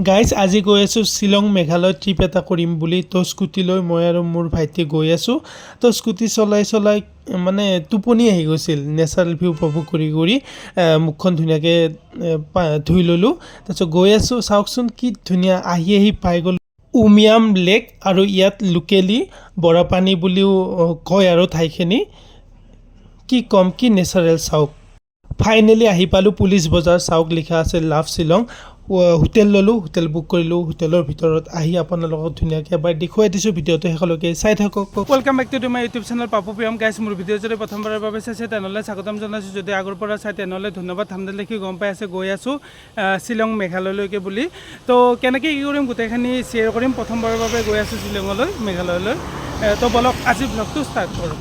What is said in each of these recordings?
Guys আজি গৈ আছোঁ শ্বিলং মেঘালয় ট্ৰিপ এটা কৰিম বুলি। তো স্কুটি লৈ মই আৰু মোৰ ভাইটি গৈ আছোঁ। তো স্কুটি চলাই চলাই মানে টোপনি আহি গৈছিল নেচাৰেল ভিউ উপভোগ কৰি কৰি মুখখন ধুনীয়াকৈ ধুই ল'লোঁ। তাৰপিছত গৈ আছোঁ, চাওকচোন কি ধুনীয়া আহি পাই গ'লোঁ উমিয়াম লেক। আৰু ইয়াত লোকেলি বৰাপানী বুলিও কয় আৰু ঠাইখিনি। কি ক'ম, কি নেচাৰেল চাওক। ফাইনেলি আহি পালোঁ পুলিচ বজাৰ। চাওক লিখা আছে লাভ শ্বিলং। হোটেল ল'লোঁ, হোটেল বুক কৰিলোঁ। হোটেলৰ ভিতৰত আহি আপোনালোকক ধুনীয়াকৈ এবাৰ দেখুৱাই দিছোঁ। ভিডিঅ'টো শেষলৈকে চাই থাকক। Welcome back to my YouTube channel Papu Priyam. Guys, মোৰ ভিডিঅ' যদি প্ৰথমবাৰৰ বাবে চাইছে তেনেহ'লে স্বাগতম জনাইছোঁ। যদি আগৰ পৰা চাই তেনেহ'লে ধন্যবাদ। থাম্বনেল দেখি গম পাই আছে গৈ আছোঁ শ্বিলং মেঘালয়লৈকে বুলি। তো কেনেকৈ কি কৰিম গোটেইখিনি শ্বেয়াৰ কৰিম। প্ৰথমবাৰৰ বাবে গৈ আছোঁ শ্বিলঙলৈ, মেঘালয়লৈ। তো বলক আজি ব্লগটো ষ্টাৰ্ট কৰোঁ।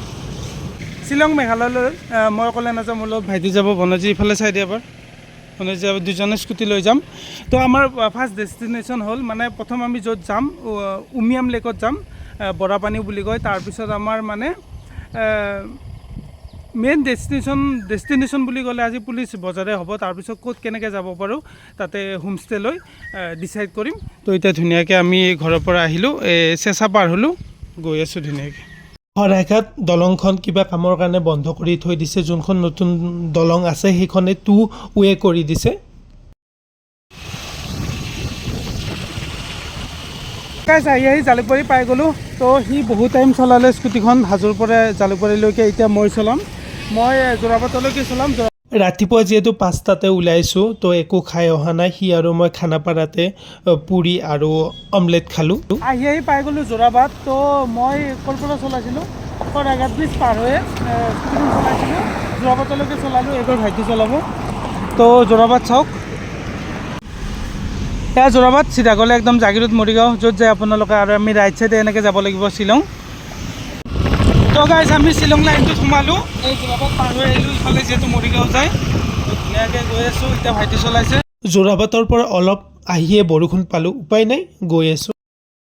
শ্বিলং মেঘালয়লৈ মই অকলে নাযাওঁ, মোৰ লগত ভাইটি যাব বনজি। ইফালে চাই দিয়ে এবাৰ বনজি যাব, দুজনে স্কুটি লৈ যাম। তো আমাৰ ফাৰ্ষ্ট ডেষ্টিনেশ্যন হ'ল মানে প্ৰথম আমি য'ত যাম উমিয়াম লেকত যাম, বৰাপানী বুলি কয়। তাৰপিছত আমাৰ মানে মেইন ডেষ্টিনেশ্যন বুলি ক'লে আজি পুলিচ বজাৰে হ'ব। তাৰপিছত ক'ত কেনেকৈ যাব পাৰোঁ তাতে হোমষ্টে লৈ ডিচাইড কৰিম। তো এতিয়া ধুনীয়াকৈ আমি ঘৰৰ পৰা আহিলোঁ, চেঁচা পাৰ হ'লোঁ, গৈ আছোঁ ধুনীয়াকৈ। শৰাইঘাট দলংখন কিবা কামৰ কাৰণে বন্ধ কৰি থৈ দিছে। যোনখন নতুন দলং আছে সেইখনে 2 ৱে কৰি দিছে। আহি জালুকবাৰী পাই গ'লোঁ। তো সি বহুত টাইম চলালে স্কুটিখন হাজোৰ পৰা জালুকবাৰীলৈকে। এতিয়া মই চলাম, মই যোৰাবাটলৈকে চলাম। ৰাতিপুৱা যিহেতু 5টাতে ওলাইছোঁ, তো একো খাই অহা নাই। সি আৰু মই খানাপাৰাতে পুৰি আৰু অমলেট খালোঁ। আহি পাই গ'লোঁ যোৰাবাট। তো মই ক'ৰ পৰা চলাইছিলোঁ, শৰাইঘাট ব্ৰিজ পাৰ হৈয়ে স্কুটিখন চলাইছিলোঁ, যোৰাবাটলৈকে চলালোঁ। এইবাৰ ভাইটি চলাব। তো যোৰাবাট চাওক, এয়া যোৰাবাট। চিধা গ'লে একদম জাগিৰোড মৰিগাঁও য'ত যায় আপোনালোকে। আৰু আমি ৰাইট চাইডে এনেকৈ যাব লাগিব শ্বিলং। তো গাইজ আমি শ্বিলং লাইনটোত সোমালোঁ, এই যোৰাবাট পাৰ হৈ আহিলোঁ। ইফালে যিহেতু মৰিগাঁও যায়, ধুনীয়াকৈ গৈ আছোঁ। এতিয়া ভাইটি চলাইছে। যোৰাবাটৰ পৰা অলপ আহিয়ে বৰষুণ পালোঁ, উপায় নাই গৈ আছোঁ।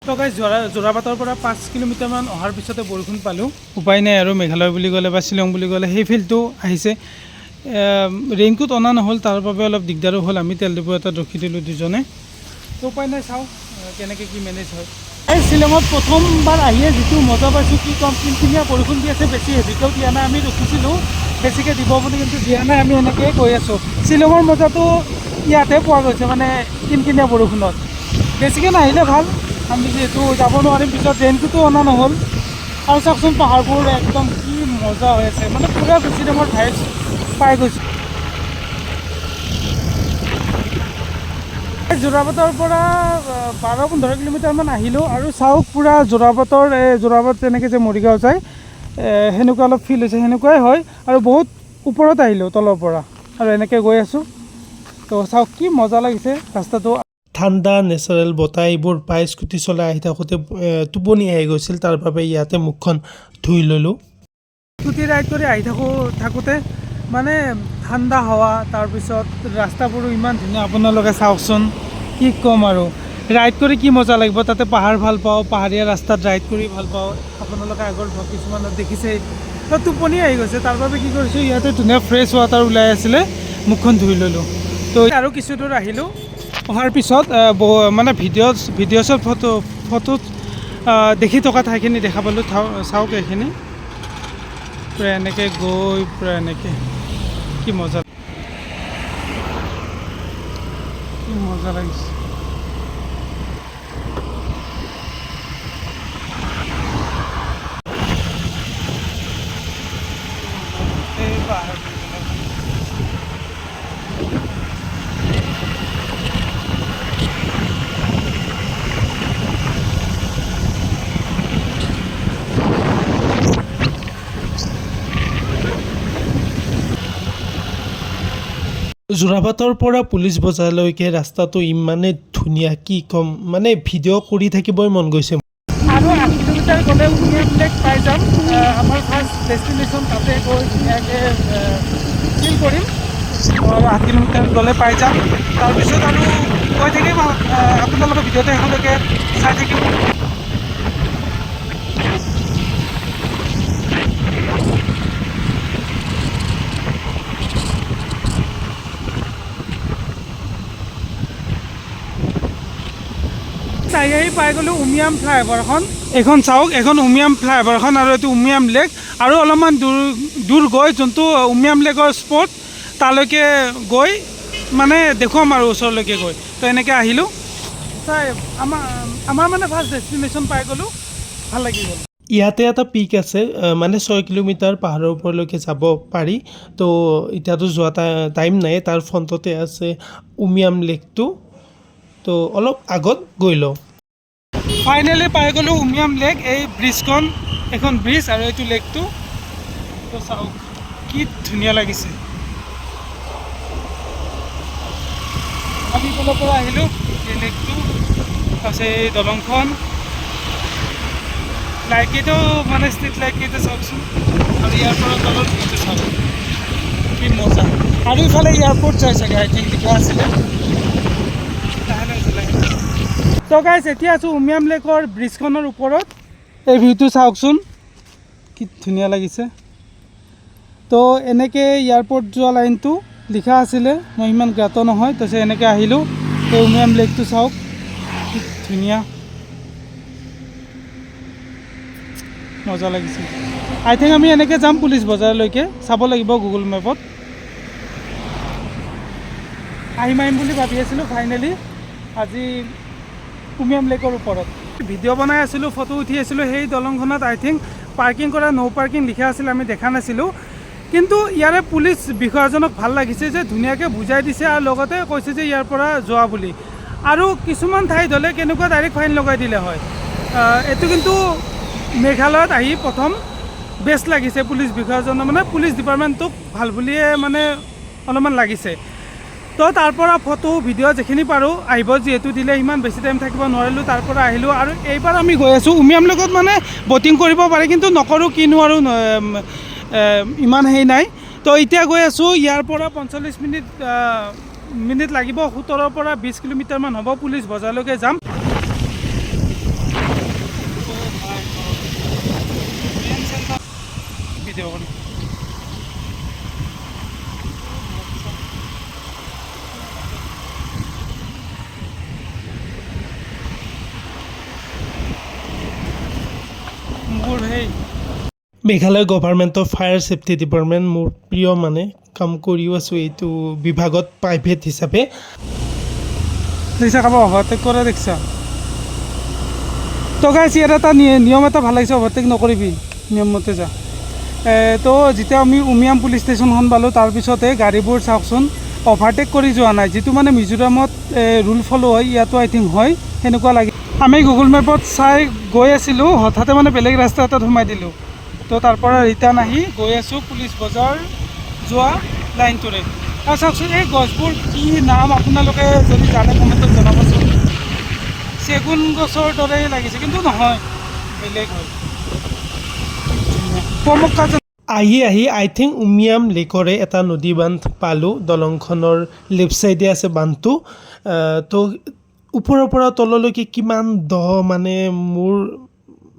তো গাইজ যোৰাবাটৰ পৰা 5 কিলোমিটাৰমান অহাৰ পিছতে বৰষুণ পালোঁ, উপায় নাই আৰু। মেঘালয় বুলি ক'লে বা শ্বিলং বুলি ক'লে সেই ফিল্ডটো আহিছে। ৰেইনকোট অনা নহ'ল, তাৰ বাবে অলপ দিগদাৰো হ'ল। আমি তেল ডিপু এটাত ৰখি দিলোঁ দুজনে। তো উপায় নাই, চাওঁ কেনেকৈ কি মেনেজ হয়। এই শ্বিলঙত প্ৰথমবাৰ আহিয়ে যিটো মজা পাইছোঁ কি ক'ম। কিনকিনীয়া বৰষুণ দি আছে, বেছি হেভিকেও দিয়া নাই। আমি ৰখিছিলোঁ বেছিকৈ দিব বুলি, কিন্তু দিয়া নাই। আমি এনেকৈয়ে গৈ আছোঁ। শ্বিলঙৰ মজাটো ইয়াতে পোৱা গৈছে, মানে কিনকিনীয়া বৰষুণত। বেছিকৈ নাহিলে ভাল, আমি যিহেতু যাব নোৱাৰিম পিছত। ৰেইনকোটো অনা নহ'ল। আৰু চাওকচোন পাহাৰবোৰ একদম কি মজা হৈ আছে, মানে পূৰা বেছি টাইমৰ ভাইবছ পাই গৈছোঁ। যোৰাবাটৰ পৰা 12-15 কিলোমিটাৰমান আহিলোঁ। আৰু চাওক পূৰা যোৰাবাট তেনেকৈ যে মৰিগাঁও যায় সেনেকুৱা অলপ ফিল হৈছে, সেনেকুৱাই হয়। আৰু বহুত ওপৰত আহিলোঁ তলৰ পৰা, আৰু এনেকৈ গৈ আছোঁ। তো চাওক কি মজা লাগিছে ৰাস্তাটো। ঠাণ্ডা নেচাৰেল বতাহ এইবোৰ পাই স্কুটি চলাই আহি থাকোঁতে টোপনি আহি গৈছিল। তাৰ বাবে ইয়াতে মুখখন ধুই ল'লোঁ। স্কুটি ৰাইড কৰি আহি থাকোঁতে মানে ঠাণ্ডা হাৱা, তাৰপিছত ৰাস্তাবোৰো ইমান ধুনীয়া। আপোনালোকে চাওকচোন, কি ক'ম আৰু। ৰাইড কৰি কি মজা লাগিব। তাতে পাহাৰ ভাল পাওঁ, পাহাৰীয়া ৰাস্তাত ৰাইড কৰি ভাল পাওঁ। আপোনালোকে আগৰ ভ্লগ কিছুমানত দেখিছেই। তো টোপনি আহি গৈছে, তাৰ বাবে কি কৰিছোঁ, ইয়াতে ধুনীয়া ফ্ৰেছ ৱাটাৰ ওলাই আছিলে, মুখখন ধুই ল'লোঁ। তো আৰু কিছু দূৰ আহিলোঁ। অহাৰ পিছত মানে ভিডিঅ'ছত ফটোত দেখি থকা ঠাইখিনি দেখা পালোঁ। চাওক এইখিনি পূৰা এনেকৈ গৈ পূৰা এনেকৈ কি মজা, কি মজা লাগিছে। এই পাহাৰ যোৰাবাটৰ পৰা পুলিচ বজাৰলৈকে ৰাস্তাটো ইমানেই ধুনীয়া, কি ক'ম। মানে ভিডিঅ' কৰি থাকিবই মন গৈছে। আৰু 8 কিলোমিটাৰ গ'লে উমিয়াম লেক পাই যাম। আমাৰ ফাৰ্ষ্ট ডেষ্টিনেশ্যন তাতে গৈ ধুনীয়াকৈ চিল কৰিম। আৰু 8 কিলোমিটাৰ গ'লে পাই যাম। তাৰপিছত আৰু গৈ থাকিম, আপোনালোকৰ ভিডিঅ'টো শেষলৈকে চাই থাকিম। আহি পাই গ'লোঁ উমিয়াম ফ্লাইঅভাৰখন। এইখন চাওক, এখন উমিয়াম ফ্লাইঅভাৰখন আৰু এইটো উমিয়াম লেক। আৰু অলপমান দূৰ গৈ যোনটো উমিয়াম লেকৰ স্পট তালৈকে গৈ মানে দেখুৱাম আৰু ওচৰলৈকে গৈ। তো এনেকৈ আহিলোঁ চাই আমাৰ মানে ফাৰ্ষ্ট ডেষ্টিনেশ্যন পাই গ'লোঁ, ভাল লাগি গ'ল। ইয়াতে এটা পিক আছে, মানে 6 কিলোমিটাৰ পাহাৰৰ ওপৰলৈকে যাব পাৰি। তো এতিয়াতো যোৱা টাইম নাই, তাৰ ফ্ৰণ্টতে আছে উমিয়াম লেকটো। তো অলপ আগত গৈ লওঁ। ফাইনেলি পাই গ'লোঁ উমিয়াম লেক। এই ব্ৰিজখন, এখন ব্ৰিজ আৰু এইটো লেকটো। তো চাওক কি ধুনীয়া লাগিছে। আমি তলৰ পৰা আহিলোঁ, এই লেকটো, তাৰপিছত এই দলংখন, লাইটকেইটাও মানে ষ্ট্ৰীট লাইটকেইটা চাওকচোন। আৰু ইয়াৰ পৰা তলৰ ভিউটো চাওক, কি মজা। আৰু ইফালে এয়াৰপৰ্ট যায় চাগে, আই থিংক লিখা আছিলে। তো গাইজ এতিয়া আছোঁ উমিয়াম লেকৰ ব্ৰিজখনৰ ওপৰত। এই ভিউটো চাওকচোন, কি ধুনীয়া লাগিছে। তো এনেকৈ এয়াৰপৰ্ট যোৱা লাইনটো লিখা আছিলে, মই ইমান জ্ঞাত নহয়। তাৰপিছত এনেকৈ আহিলোঁ, এই উমিয়াম লেকটো চাওক কি ধুনীয়া, মজা লাগিছে। আই থিংক আমি এনেকৈ যাম পুলিচ বজাৰলৈকে, চাব লাগিব গুগল মেপত। আহিম বুলি ভাবি আছিলোঁ, ফাইনেলি আজি উমিয়াম লেকৰ ওপৰত ভিডিঅ' বনাই আছিলোঁ, ফটো উঠি আছিলোঁ। সেই দলংখনত আই থিংক পাৰ্কিং কৰা, ন' পাৰ্কিং লিখা আছিল, আমি দেখা নাছিলোঁ। কিন্তু ইয়াৰে পুলিচ বিষয়াজনক ভাল লাগিছে যে ধুনীয়াকৈ বুজাই দিছে আৰু লগতে কৈছে যে ইয়াৰ পৰা যোৱা বুলি। আৰু কিছুমান ঠাইত হ'লে কেনেকুৱা ডাইৰেক্ট ফাইন লগাই দিলে হয়। এইটো কিন্তু মেঘালয়ত আহি প্ৰথম বেষ্ট লাগিছে। পুলিচ বিষয়াজনৰ মানে পুলিচ ডিপাৰ্টমেণ্টটোক ভাল বুলিয়ে মানে অলপমান লাগিছে। তো তাৰ পৰা ফটো ভিডিঅ' যিখিনি পাৰোঁ আহিব, যিহেতু দিলে ইমান বেছি টাইম থাকিব নোৱাৰিলোঁ, তাৰ পৰা আহিলোঁ। আৰু এইবাৰ আমি গৈ আছোঁ উমিয়াম লেকত, মানে ব'টিং কৰিব পাৰি কিন্তু নকৰোঁ, কিনো আৰু ইমান হেৰি নাই। তো এতিয়া গৈ আছোঁ, ইয়াৰ পৰা 45 মিনিট লাগিব। 17 পৰা 20 কিলোমিটাৰমান হ'ব, পুলিচ বজাৰলৈকে যাম। মেঘালয় গভৰ্ণমেণ্টৰ ফায়াৰ ছেফটি ডিপাৰ্টমেণ্ট মোৰ প্ৰিয়, মানে কাম কৰিও আছোঁ এইটো বিভাগত প্ৰাইভেট হিচাপে। দেখিছা কাৰোবাৰ অভাৰটেক কৰা দেখিছা? তো গাইজ ইয়াত এটা নিয়ম এটা ভাল লাগিছে, অভাৰটেক নকৰিবি, নিয়মমতে যা। তো যেতিয়া আমি উমিয়াম পুলিচ ষ্টেচনখন পালোঁ, তাৰপিছতে গাড়ীবোৰ চাওকচোন অভাৰটেক কৰি যোৱা নাই, যিটো মানে মিজোৰামত ৰুল ফ'ল' হয়, ইয়াতো আই থিংক হয়, সেনেকুৱা লাগে। আমি গুগল মেপত চাই গৈ আছিলোঁ, হঠাতে মানে বেলেগ ৰাস্তা এটাত সোমাই দিলোঁ। তো তাৰ পৰা ৰিটাৰ্ণ আহি গৈ আছোঁ পুলিচ বজাৰ যোৱা লাইনটোৰে। আৰু চাওকচোন এই গছবোৰ কি নাম, আপোনালোকে যদি জানে কমেণ্টত জনাবচোন। চেগুন গছৰ দৰেই লাগিছে কিন্তু নহয়, বেলেগ হয়। আহি আই থিংক উমিয়াম লেকৰে এটা নদী বান্ধ পালোঁ। দলংখনৰ লেফ্ট ছাইডে আছে বান্ধটো। তো ওপৰৰ পৰা তললৈকে কিমান দ, মানে মোৰ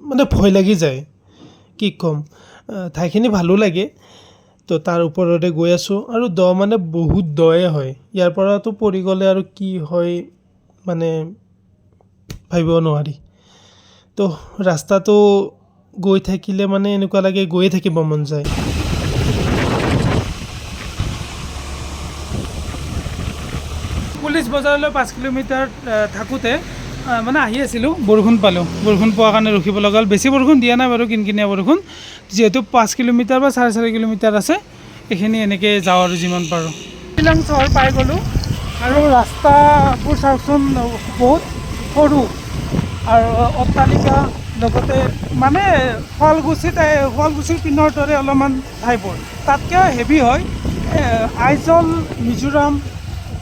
মানে ভয় লাগি যায়, কি ক'ম। ঠাইখিনি ভালো লাগে। তো তাৰ ওপৰতে গৈ আছোঁ, আৰু দ মানে বহুত দয়ে হয়। ইয়াৰ পৰাতো পৰি গ'লে আৰু কি হয় মানে ভাবিব নোৱাৰি। তো ৰাস্তাটো গৈ থাকিলে মানে এনেকুৱা লাগে গৈয়ে থাকিব মন যায়। পুলিচ বজাৰলৈ 5 কিলোমিটাৰ থাকোঁতে মানে আহি আছিলোঁ, বৰষুণ পালোঁ। বৰষুণ পোৱাৰ কাৰণে ৰখিব লগা হ'ল। বেছি বৰষুণ দিয়া নাই বাৰু, কিনকিনীয়া বৰষুণ। যিহেতু 5 কিলোমিটাৰ বা 4.5 কিলোমিটাৰ আছে, এইখিনি এনেকৈ যাওঁ আৰু যিমান পাৰোঁ। শ্বিলং চহৰ পাই গ'লোঁ, আৰু ৰাস্তাবোৰ চাওকচোন বহুত সৰু, আৰু অট্টালিকা, লগতে মানে শুৱালকুছিৰ পিনৰ দৰে অলপমান ঠাইবোৰ। তাতকৈ হেভি হয়, আইজল, মিজোৰাম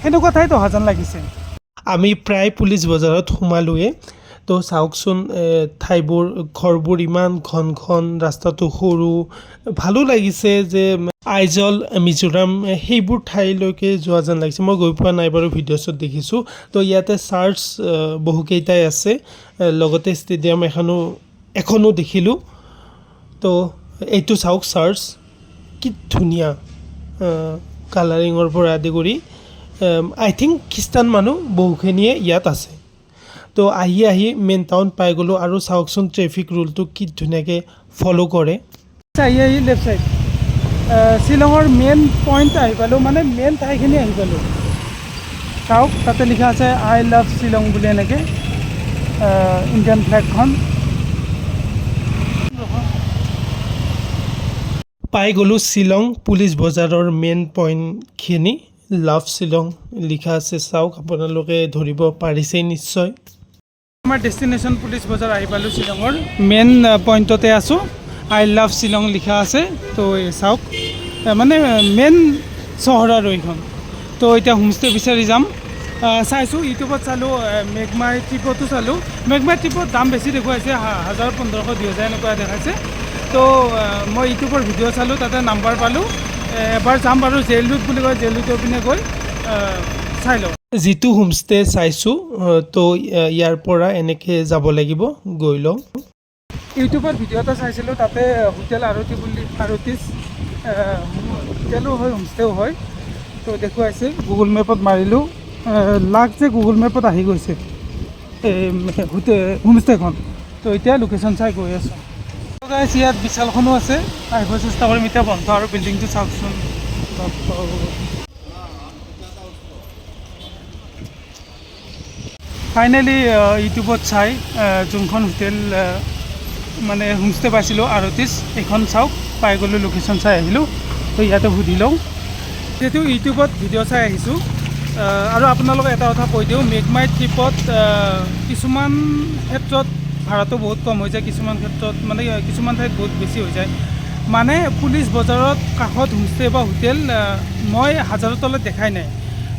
সেনেকুৱা ঠাইত অহা যেন লাগিছে। আমি প্ৰায় পুলিচ বজাৰত সোমালোৱে। তো চাওকচোন ঠাইবোৰ, ঘৰবোৰ ইমান ঘন ঘন, ৰাস্তাটো সৰু। ভালো লাগিছে যে আইজল, মিজোৰাম সেইবোৰ ঠাইলৈকে যোৱা যেন লাগিছে। মই গৈ পোৱা নাই বাৰু, ভিডিঅ'ছত দেখিছোঁ। তো ইয়াতে চাৰ্চ বহুকেইটাই আছে, লগতে ষ্টেডিয়াম এখনো দেখিলোঁ। তো এইটো চাওক চাৰ্চ, কি ধুনীয়া, কালাৰিঙৰ পৰা আদি কৰি। আই থিংক খ্ৰীষ্টান মানুহ বহুখিনিয়ে ইয়াত আছে। তো আহি মেইন টাউন পাই গ'লোঁ আৰু চাওকচোন ট্ৰেফিক ৰুলটো কি ধুনীয়াকৈ ফ'ল' কৰে। আহি লেফ্ট ছাইড শ্বিলঙৰ মেইন পইণ্ট আহি পালোঁ, মানে মেইন ঠাইখিনি আহি পালোঁ। চাওক তাতে লিখা আছে আই লাভ শ্বিলং বুলি এনেকৈ ইণ্ডিয়ান ফ্লেগখন। পাই গ'লোঁ শ্বিলং পুলিচ বজাৰৰ মেইন পইণ্টখিনি, লাভ শ্বিলং লিখা আছে। চাওক আপোনালোকে ধৰিব পাৰিছেই নিশ্চয়। আমাৰ ডেষ্টিনেশ্যন পুলিচ বজাৰ আহি পালোঁ শ্বিলঙৰ মেইন পইণ্টতে আছোঁ, আই লাভ শ্বিলং লিখা আছে। তো চাওক মানে মেইন চহৰ আৰু এইখন। তো এতিয়া হোমষ্টে বিচাৰি যাম। চাইছোঁ ইউটিউবত চালোঁ, মেঘমাই ট্ৰিপতো চালোঁ। মেঘমাই ট্ৰিপত দাম বেছি দেখুৱাইছে, 1000, 1500, 2000 এনেকুৱা দেখাইছে। তো মই ইউটিউবৰ ভিডিঅ' চালোঁ, তাতে নাম্বাৰ পালোঁ। এবাৰ যাম বাৰু, জেইল ৰুট বুলি কয়, জেইল ৰুটৰ পিনে গৈ চাই লওঁ। যিটো হোমষ্টে চাইছোঁ তো ইয়াৰ পৰা এনেকৈ যাব লাগিব, গৈ লওঁ। ইউটিউবত ভিডিঅ' এটা চাইছিলোঁ, তাতে হোটেল আৰতি বুলি, আৰতিছ হোটেলো হয় হোমষ্টেও হয়। তো দেখুৱাইছে, গুগল মেপত মাৰিলোঁ, লাগ যে গুগল মেপত আহি গৈছে এই হোমষ্টেখন। তো এতিয়া লোকেশ্যন চাই গৈ আছোঁ। গাইছ ইয়াত বিশালখনো আছে, আহিব চেষ্টা কৰিম। এতিয়া বন্ধ আৰু বিল্ডিংটো চাওকচোন। ফাইনেলি ইউটিউবত চাই যোনখন হোটেল মানে হোমষ্টে পাইছিলোঁ আৰতিছ, এইখন চাওক পাই গ'লোঁ, লোকেশ্যন চাই আহিলোঁ। তো ইয়াতে সুধি লওঁ, যিহেতু ইউটিউবত ভিডিঅ' চাই আহিছোঁ। আৰু আপোনালোকক এটা কথা কৈ দিওঁ, মেঘমাই ট্ৰিপত কিছুমান ক্ষেত্ৰত ভাড়াটো বহুত কম হৈ যায়, কিছুমান ক্ষেত্ৰত মানে কিছুমান ঠাইত বহুত বেছি হৈ যায়। মানে পুলিচ বজাৰত কাষত হোমষ্টে বা হোটেল মই 1000ৰ তলত দেখাই নাই।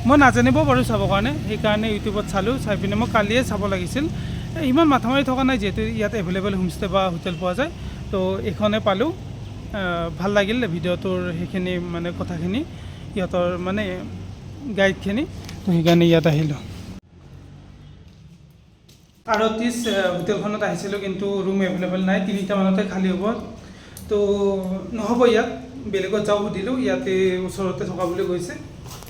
মই নাজানিব পাৰোঁ চাবৰ কাৰণে, সেইকাৰণে ইউটিউবত চালোঁ। চাই পিনে মই কালিয়ে চাব লাগিছিল, ইমান মাথা মাৰি থকা নাই, যিহেতু ইয়াত এভেইলেবল হোমষ্টে বা হোটেল পোৱা যায়। তো এইখনে পালোঁ, ভাল লাগিল ভিডিঅ'টোৰ সেইখিনি মানে কথাখিনি, ইহঁতৰ মানে গাইডখিনি। তো সেইকাৰণে ইয়াত আহিলোঁ। আৰতিছ হোটেলখনত আহিছিলোঁ, কিন্তু ৰুম এভেইলেবল নাই, 3টা মানতে খালী হ'ব। তো নহ'ব ইয়াত, বেলেগত যাওঁ সুধিলোঁ, ইয়াতে ওচৰতে থকা বুলি কৈছে।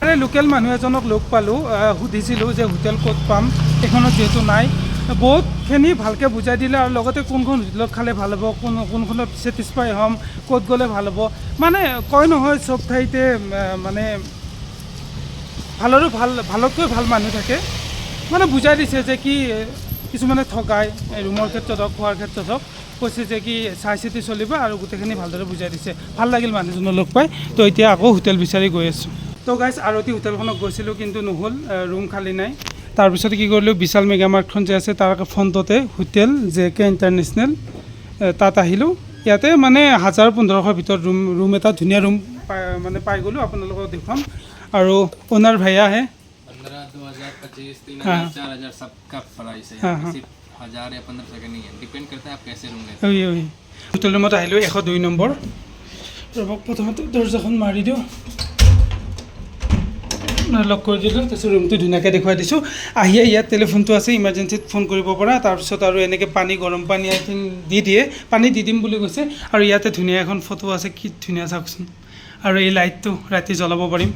মানে লোকেল মানুহ এজনক লগ পালোঁ, সুধিছিলোঁ যে হোটেল ক'ত পাম, এইখনত যিহেতু নাই। বহুতখিনি ভালকৈ বুজাই দিলে, আৰু লগতে কোনখন হোটেলত খালে ভাল হ'ব, কোনখনত ছেটিছফাই হ'ম, ক'ত গ'লে ভাল হ'ব। মানে কয় নহয় চব ঠাইতে মানে ভালতকৈ ভাল মানুহ থাকে। মানে বুজাই দিছে যে কি কিছুমানে ঠগায়, ৰুমৰ ক্ষেত্ৰত হওক, খোৱাৰ ক্ষেত্ৰত হওক, কৈছে যে কি চাই চিতি চলিবা, আৰু গোটেইখিনি ভালদৰে বুজাই দিছে। ভাল লাগিল মানুহজনৰ লগ পাই। তো এতিয়া আকৌ হোটেল বিচাৰি গৈ আছোঁ। তো গাইছ আৰতি হোটেলখনত গৈছিলোঁ, কিন্তু নহ'ল, ৰুম খালী নাই। তাৰপিছত কি কৰিলোঁ, বিশাল মেগা মাৰ্টখন যে আছে তাৰ ফ্ৰণ্টতে হোটেল JK ইণ্টাৰনেশ্যনেল, তাত আহিলোঁ। ইয়াতে মানে 1000-1500 ভিতৰত ৰুম এটা ধুনীয়া ৰুম মানে পাই গ'লোঁ। আপোনালোকক দেখুৱাম। আৰু ওনাৰ ভাইয়া হে 15, 2025, 3000, 4000 सबका प्राइस है। सिर्फ 1000 या 1500 का नहीं है, डिपेंड करता है आप कैसे रूम लेते हैं। হোটেল ৰুমত আহিলোঁ, 102 নম্বৰ। ৰ'বক প্ৰথমতে দৰ্জাখন মাৰি দিওঁ, লক কৰি দিলোঁ। তাৰপিছত ৰুমটো ধুনীয়াকৈ দেখুৱাই দিছোঁ। আহিয়ে ইয়াত টেলিফোনটো আছে, ইমাৰ্জেঞ্চিত ফোন কৰিব পৰা। তাৰপিছত আৰু এনেকৈ পানী, গৰম পানী দি দিয়ে, পানী দি দিম বুলি কৈছে। আৰু ইয়াতে ধুনীয়া এখন ফটো আছে, কি ধুনীয়া চাওকচোন। আৰু এই লাইটটো ৰাতি জ্বলাব পাৰিম,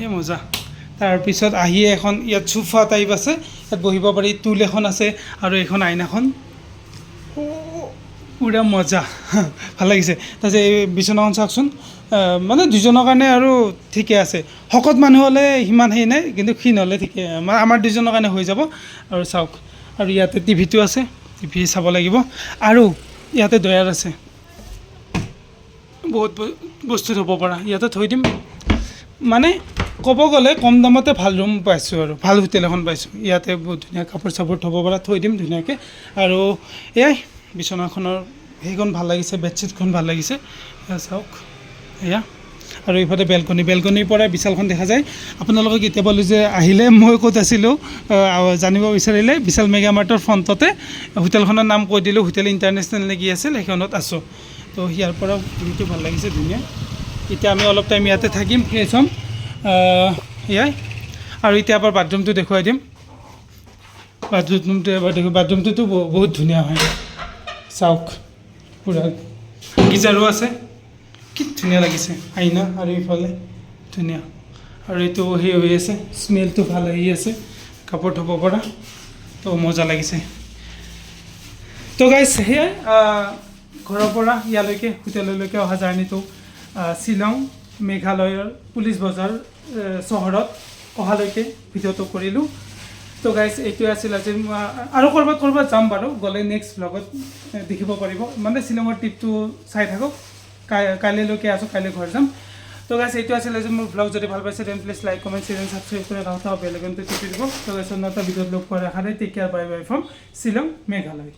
এই মজা। তাৰপিছত আহিয়ে এখন ইয়াত চোফা টাইপ আছে, ইয়াত বহিব পাৰি, টুল এখন আছে, আৰু এখন আইনাখন, পুৰা মজা, ভাল লাগিছে। তাৰপিছত এই বিচনাখন চাওকচোন, মানে দুজনৰ কাৰণে আৰু ঠিকে আছে। শকত মানুহ হ'লে সিমান হেৰি নাই, কিন্তু ক্ষীণ হ'লে ঠিকে, আমাৰ দুজনৰ কাৰণে হৈ যাব। আৰু চাওক, আৰু ইয়াতে টিভিটো আছে, টিভি চাব লাগিব। আৰু ইয়াতে ড্ৰয়াৰ আছে, বহুত বস্তু থ'ব পৰা, ইয়াতে থৈ দিম। মানে ক'ব গ'লে কম দামতে ভাল ৰুম পাইছোঁ, আৰু ভাল হোটেল এখন পাইছোঁ। ইয়াতে বহুত ধুনীয়া কাপোৰ চাপোৰ থ'ব পৰা, থৈ দিম ধুনীয়াকৈ। আৰু এয়াই বিচনাখনৰ সেইখন ভাল লাগিছে, বেডশ্বীটখন ভাল লাগিছে, চাওক এয়া। আৰু এইফালে বেলকনিৰ পৰা বিশালখন দেখা যায়। আপোনালোকে কেতিয়াবা যে আহিলে, মই ক'ত আছিলোঁ জানিব বিচাৰিলে, বিশাল মেগা মাৰ্টৰ ফ্ৰণ্টতে, হোটেলখনৰ নাম কৈ দিলোঁ, হোটেল ইণ্টাৰনেশ্যনেল নে কি আছিল, সেইখনত আছোঁ। তো ইয়াৰ পৰা ভিউটো ভাল লাগিছে, ধুনীয়া। এতিয়া আমি অলপ টাইম ইয়াতে থাকিম, ফ্ৰেছ হ'ম, এয়াই। আৰু এতিয়া এবাৰ বাথৰুমটো দেখুৱাই দিম। বাথৰুমটো এবাৰ দেখুৱাই, বাথৰুমটোতো বহুত ধুনীয়া হয়, চাওক পুৰা গিজাৰো আছে, কি ধুনীয়া লাগিছে, আইনা। আৰু ইফালে ধুনীয়া, আৰু এইটো সেই হৈ আছে, স্মেলটো ভাল আহি আছে, কাপোৰ ধুব পৰা। তো মজা লাগিছে তো গাইজ সেয়াই ঘৰৰ পৰা ইয়ালৈকে হোটেললৈকে অহা জাৰ্ণিটো শ্বিলং মেঘালয়ৰ পুলিচ বজাৰ চহৰত অহালৈকে ভিডিঅ'টো কৰিলোঁ তো গাইজ এইটোৱে আছিল আজি আৰু ক'ৰবাত যাম বাৰু গ'লে নেক্সট ভ্লগত দেখিব পাৰিব মানে শ্বিলঙৰ ট্ৰিপটো চাই থাকক কাইলৈকে আছোঁ কাইলৈ ঘৰ যাম তো গাইজ এইটো আছিল আজি মোৰ ভ্লগ যদি ভাল পাইছে then please like comment share subscribe কৰি গাঁৱত বেল আইকনটো টিপি দিব তো গাইজ অন্য এটা ভিডিঅ'ত লগ পোৱাৰ আশাৰে take care bye bye from Shillong Meghalaya